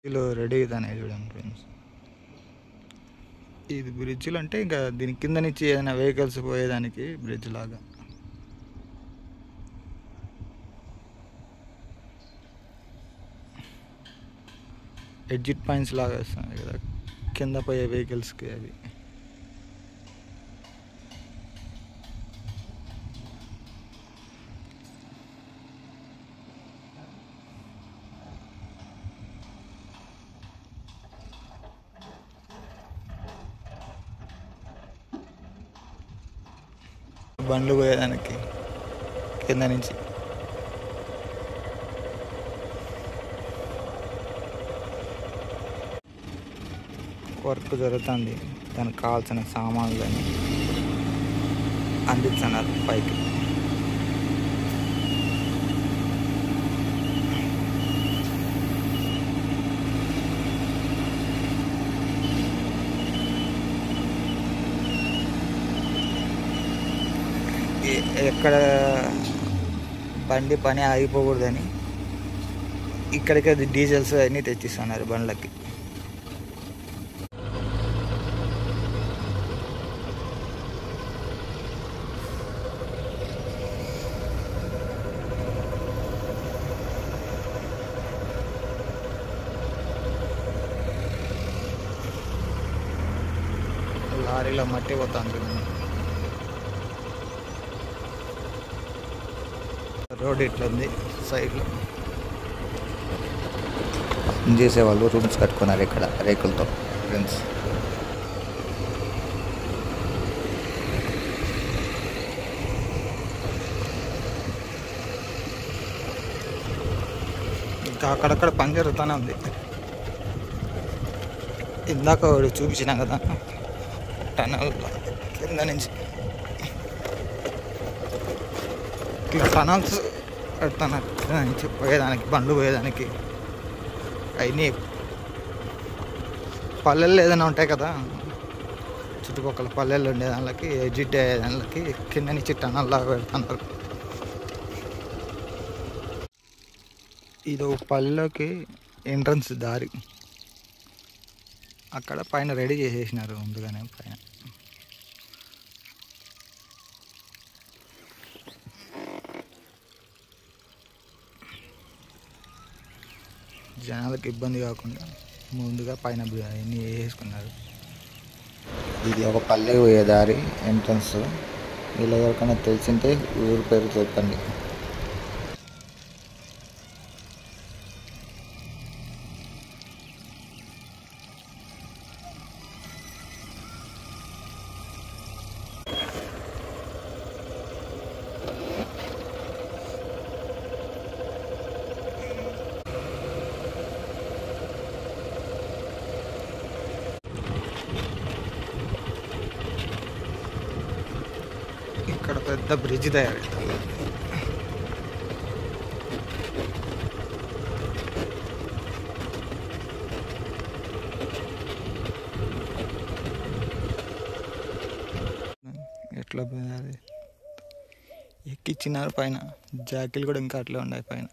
బ్రిడ్జ్లో ready అవుతాయి చూడండి friends. ఇది బ్రిడ్జ్లు అంటే ఇంకా దీని కింద నుంచి ఏదైనా వెహికల్స్ పోయేదానికి బ్రిడ్జ్ లాగా. ఎగ్జిట్ పాయింట్స్ లాగా వస్తున్నాయి కదా కింద పోయే వెహికల్స్కి. అవి బండ్లు పోయేదానికి కింద నుంచి. వర్క్ జరుగుతుంది, దానికి కావాల్సిన సామాన్లని అందిస్తున్నారు పైకి. ఎక్కడ బండి పని ఆగిపోకూడదని ఇక్కడికి అది డీజిల్స్ అన్నీ తెచ్చిస్తున్నారు బండ్లకి. లారీలో మట్టి పోతుంది. రోడ్ ఇట్లుంది. సైడ్లో చేసేవాళ్ళు రూమ్స్ కట్టుకున్నారు ఇక్కడ రేకులతో ఫ్రెండ్స్. ఇంకా అక్కడక్కడ పని జరుగుతూనే ఉంది. ఇందాక చూపించినా కదా టనల్ కింద నుంచి ఇట్లా టనల్స్ పెడుతున్నారు కింద నుంచి పోయేదానికి, బండ్లు పోయేదానికి. అవన్నీ పల్లెల్లో ఏదైనా ఉంటాయి కదా చుట్టుపక్కల పల్లెల్లో ఉండే దానికి, ఎగ్జిట్ అయ్యే దానికి కింద నుంచి టనల్ లాగా పెడుతున్నారు. ఇది పల్లెలోకి ఎంట్రన్స్ దారి. అక్కడ పైన రెడీ చేసేసినారు ముందుగానే. పైన జనాలకు ఇబ్బంది కాకుండా ముందుగా పైన అన్నీ వేసుకున్నారు. ఇది ఒక పల్లె పోయే దారి ఎంట్రన్స్. ఇలా ఎవరికైనా తెలిసింటే ఊరు పేరు చెప్పండి. ఇక్కడ పెద్ద బ్రిడ్జ్ తయారవుతుంది. ఎట్లా ఎక్కిచ్చినారు పైన. జాకీలు కూడా ఇంకా అట్లే ఉన్నాయి పైన.